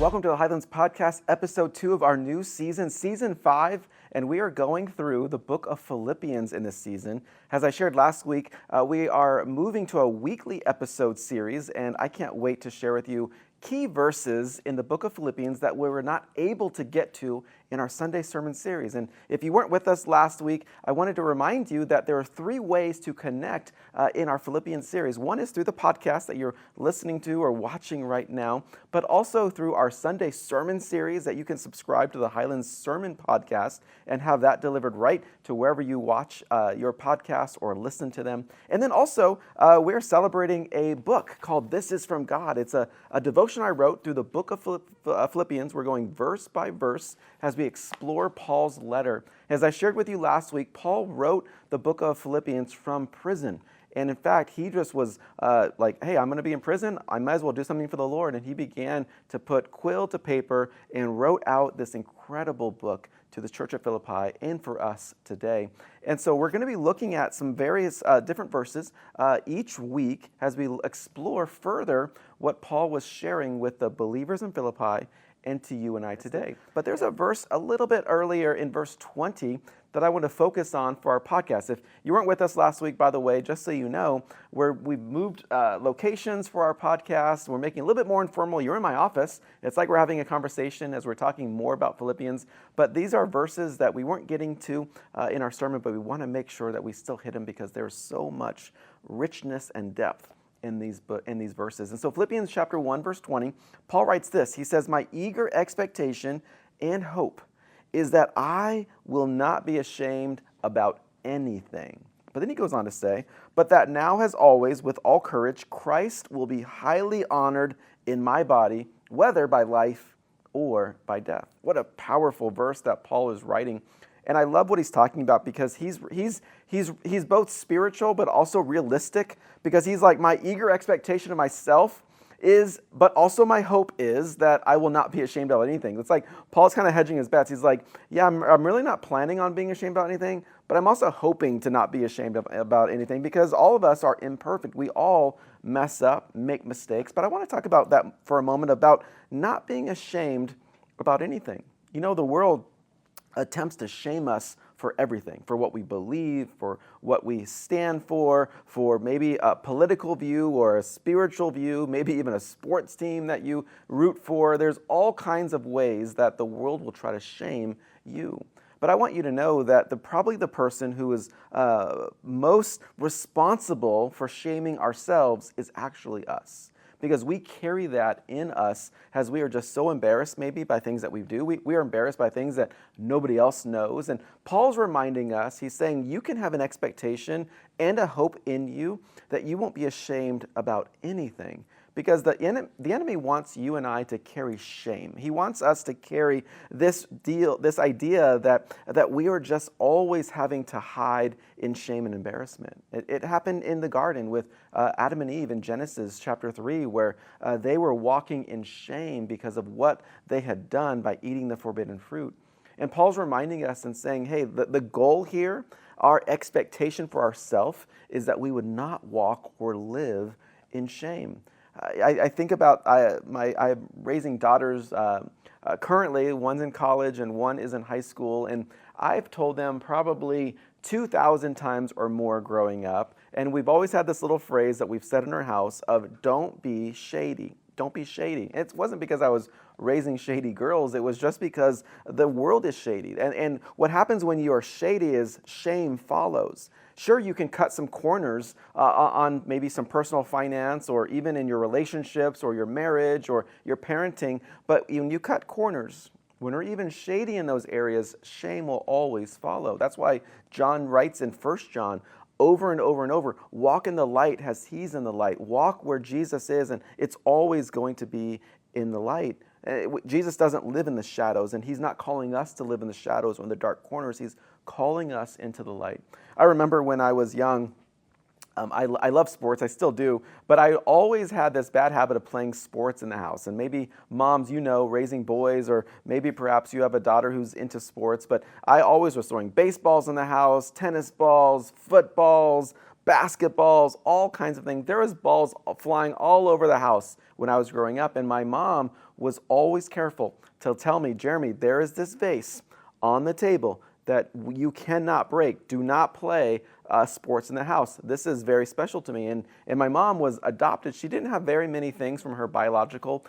Welcome to the Highlands Podcast, episode 2 of our new season, season 5, and we are going through the book of Philippians in this season. As I shared last week, we are moving to a weekly episode series, and I can't wait to share with you key verses in the book of Philippians that we were not able to get to in our Sunday sermon series. And if you weren't with us last week, I wanted to remind you that there are 3 ways to connect in our Philippians series. One is through the podcast that you're listening to or watching right now, but also through our Sunday sermon series that you can subscribe to the Highlands Sermon Podcast and have that delivered right to wherever you watch your podcast or listen to them. And then also, we're celebrating a book called This Is From God. It's a devotion I wrote through the book of Philippians. We're going verse by verse as we explore Paul's letter. As I shared with you last week, Paul wrote the book of Philippians from prison. And in fact, he just was like, hey, I'm going to be in prison. I might as well do something for the Lord. And he began to put quill to paper and wrote out this incredible book to the church of Philippi and for us today. And so we're going to be looking at some various different verses each week as we explore further what Paul was sharing with the believers in Philippi and to you and I today. But there's a verse a little bit earlier in verse 20 that I want to focus on for our podcast. If you weren't with us last week, by the way, just so you know, we've moved locations for our podcast. We're making it a little bit more informal. You're in my office. It's like we're having a conversation as we're talking more about Philippians. But these are verses that we weren't getting to in our sermon, but we want to make sure that we still hit them because there's so much richness and depth in these verses. And so Philippians chapter 1, verse 20, Paul writes this. He says, "My eager expectation and hope is that I will not be ashamed about anything." But then he goes on to say, "But that now as always, with all courage, Christ will be highly honored in my body, whether by life or by death." What a powerful verse that Paul is writing. And I love what he's talking about because he's both spiritual but also realistic, because he's like, my eager expectation of myself is, but also my hope is that I will not be ashamed of anything. It's like Paul's kind of hedging his bets. He's like, yeah, I'm really not planning on being ashamed about anything, but I'm also hoping to not be ashamed about anything because all of us are imperfect. We all mess up, make mistakes. But I want to talk about that for a moment, about not being ashamed about anything. You know, the world attempts to shame us for everything, for what we believe, for what we stand for maybe a political view or a spiritual view, maybe even a sports team that you root for. There's all kinds of ways that the world will try to shame you. But I want you to know that probably the person who is most responsible for shaming ourselves is actually us. Because we carry that in us as we are just so embarrassed maybe by things that we do. We are embarrassed by things that nobody else knows. And Paul's reminding us, he's saying you can have an expectation and a hope in you that you won't be ashamed about anything. Because the enemy wants you and I to carry shame. He wants us to carry this idea that we are just always having to hide in shame and embarrassment. It happened in the garden with Adam and Eve in Genesis chapter 3, where they were walking in shame because of what they had done by eating the forbidden fruit. And Paul's reminding us and saying, hey, the goal here, our expectation for ourselves, is that we would not walk or live in shame. I think about I'm raising daughters currently. One's in college and one is in high school, and I've told them probably 2,000 times or more growing up, and we've always had this little phrase that we've said in our house of "don't be shady." Don't be shady. It wasn't because I was raising shady girls. It was just because the world is shady. And what happens when you are shady is shame follows. Sure, you can cut some corners on maybe some personal finance or even in your relationships or your marriage or your parenting. But when you cut corners, when we're even shady in those areas, shame will always follow. That's why John writes in 1 John, over and over and over, walk in the light as he's in the light. Walk where Jesus is, and it's always going to be in the light. Jesus doesn't live in the shadows, and he's not calling us to live in the shadows or in the dark corners. He's calling us into the light. I remember when I was young, I love sports, I still do, but I always had this bad habit of playing sports in the house. And maybe moms, you know, raising boys, or maybe perhaps you have a daughter who's into sports, but I always was throwing baseballs in the house, tennis balls, footballs, basketballs, all kinds of things. There was balls flying all over the house when I was growing up, and my mom was always careful to tell me, Jeremy, there is this vase on the table that you cannot break. Do not play sports in the house. This is very special to me. And my mom was adopted. She didn't have very many things from her biological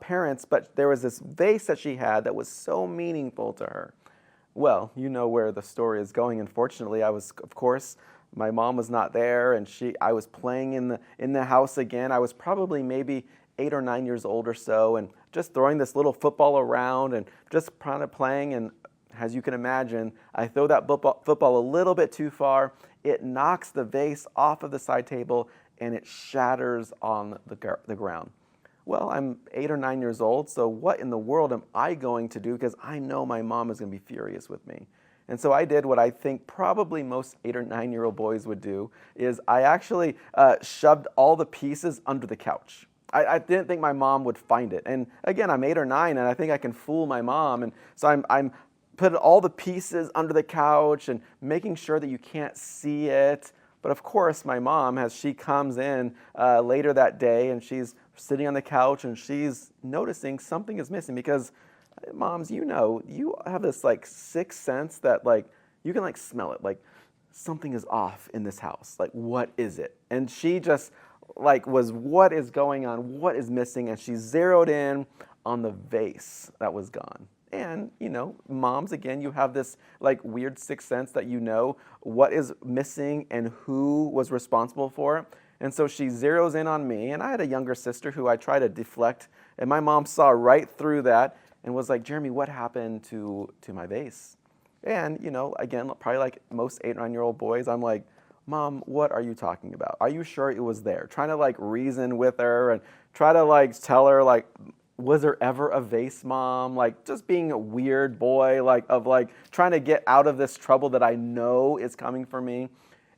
parents, but there was this vase that she had that was so meaningful to her. Well, you know where the story is going. Unfortunately, my mom was not there, and I was playing in the house again. I was probably maybe 8 or 9 years old or so, and just throwing this little football around and just kind of playing. And as you can imagine, I throw that football a little bit too far. It knocks the vase off of the side table, and it shatters on the ground. Well, I'm 8 or 9 years old, so what in the world am I going to do? Because I know my mom is going to be furious with me. And so I did what I think probably most 8 or 9-year-old boys would do, is I actually shoved all the pieces under the couch. I didn't think my mom would find it. And again, I'm 8 or 9, and I think I can fool my mom. And so I'm putting all the pieces under the couch and making sure that you can't see it. But of course, my mom, as she comes in later that day, and she's sitting on the couch, and she's noticing something is missing, because moms, you have this like sixth sense that like you can like smell it, like something is off in this house. Like, what is it? And she just like what is going on? What is missing? And she zeroed in on the vase that was gone. And, moms, again, you have this like weird sixth sense that you know what is missing and who was responsible for it. And so she zeroes in on me. And I had a younger sister who I tried to deflect. And my mom saw right through that and was like, Jeremy, what happened to my vase? And, again, probably like most 8 or 9-year-old boys, I'm like, Mom, what are you talking about? Are you sure it was there? Trying to like reason with her and try to like tell her like, was there ever a vase, Mom? Like just being a weird boy, like trying to get out of this trouble that I know is coming for me.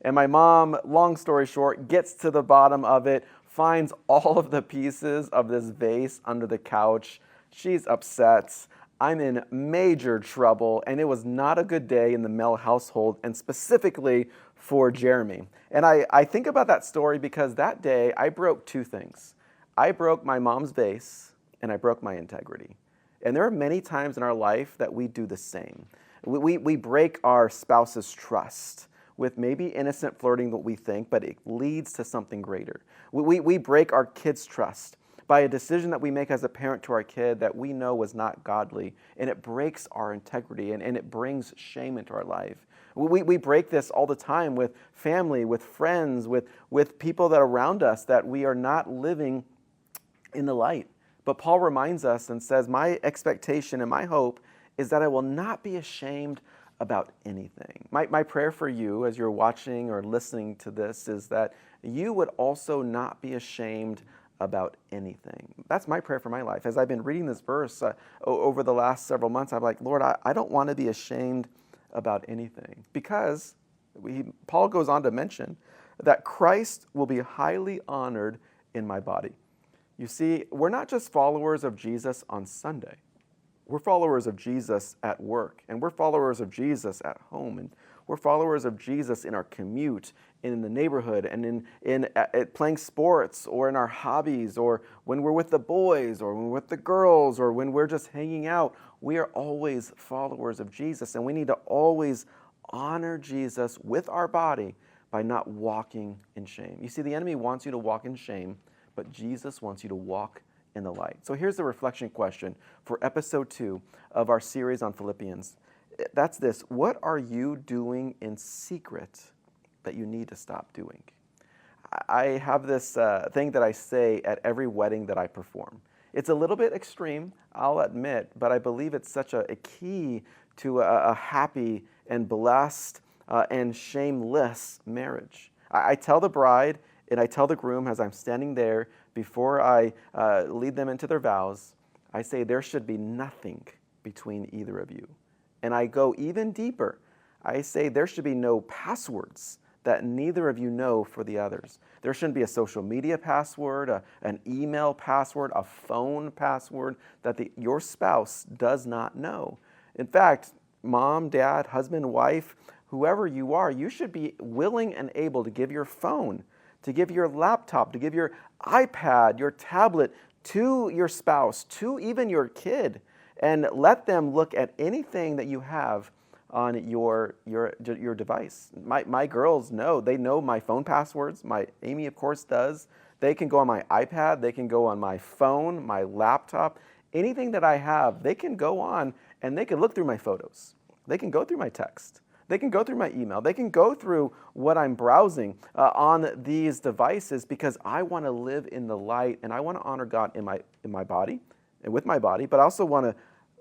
And my mom, long story short, gets to the bottom of it, finds all of the pieces of this vase under the couch. She's upset. I'm in major trouble, and it was not a good day in the Mel household, and specifically for Jeremy. And I think about that story because that day I broke 2 things. I broke my mom's vase, and I broke my integrity. And there are many times in our life that we do the same. We break our spouse's trust with maybe innocent flirting that we think, but it leads to something greater. We break our kids' trust by a decision that we make as a parent to our kid that we know was not godly, and it breaks our integrity, and it brings shame into our life. We break this all the time with family, with friends, with people that are around us, that we are not living in the light. But Paul reminds us and says, my expectation and my hope is that I will not be ashamed about anything. My prayer for you as you're watching or listening to this is that you would also not be ashamed about anything. That's my prayer for my life. As I've been reading this verse over the last several months, I'm like, Lord, I don't want to be ashamed about anything, because Paul goes on to mention that Christ will be highly honored in my body. You see, we're not just followers of Jesus on Sunday. We're followers of Jesus at work, and we're followers of Jesus at home, and we're followers of Jesus in our commute, in the neighborhood, and in playing sports, or in our hobbies, or when we're with the boys, or when we're with the girls, or when we're just hanging out. We are always followers of Jesus, and we need to always honor Jesus with our body by not walking in shame. You see, the enemy wants you to walk in shame, but Jesus wants you to walk in the light. So here's the reflection question for episode 2 of our series on Philippians. That's this: what are you doing in secret that you need to stop doing? I have this thing that I say at every wedding that I perform. It's a little bit extreme, I'll admit, but I believe it's such a key to a happy and blessed and shameless marriage. I tell the bride and I tell the groom as I'm standing there before I lead them into their vows, I say there should be nothing between either of you. And I go even deeper. I say there should be no passwords that neither of you know for the others. There shouldn't be a social media password, an email password, a phone password that your spouse does not know. In fact, mom, dad, husband, wife, whoever you are, you should be willing and able to give your phone, to give your laptop, to give your iPad, your tablet to your spouse, to even your kid, and let them look at anything that you have on your device. My girls know. They know my phone passwords. Amy, of course, does. They can go on my iPad. They can go on my phone, my laptop. Anything that I have, they can go on and they can look through my photos. They can go through my text. They can go through my email. They can go through what I'm browsing on these devices, because I want to live in the light and I want to honor God in my body and with my body, but I also want to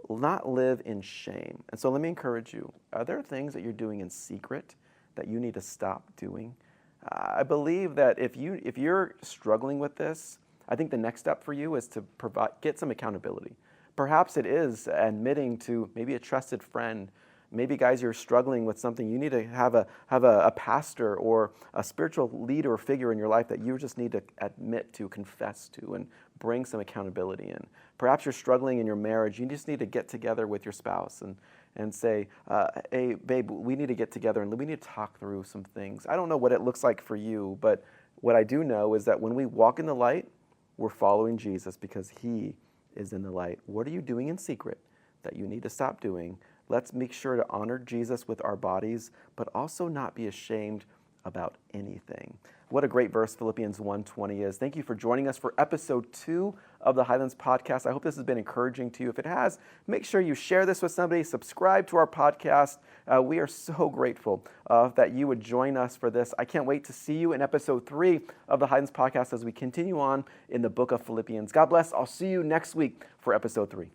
not live in shame. And so let me encourage you. Are there things that you're doing in secret that you need to stop doing? I believe that if you're struggling with this, I think the next step for you is to get some accountability. Perhaps it is admitting to maybe a trusted friend. Maybe, guys, you're struggling with something. You need to have a pastor or a spiritual leader or figure in your life that you just need to admit to, confess to, and bring some accountability in. Perhaps you're struggling in your marriage. You just need to get together with your spouse and say, hey, babe, we need to get together and we need to talk through some things. I don't know what it looks like for you, but what I do know is that when we walk in the light, we're following Jesus because he is in the light. What are you doing in secret that you need to stop doing? Let's make sure to honor Jesus with our bodies, but also not be ashamed about anything. What a great verse Philippians 1:20 is. Thank you for joining us for episode 2 of the Highlands Podcast. I hope this has been encouraging to you. If it has, make sure you share this with somebody, subscribe to our podcast. We are so grateful that you would join us for this. I can't wait to see you in episode 3 of the Highlands Podcast as we continue on in the book of Philippians. God bless. I'll see you next week for episode 3.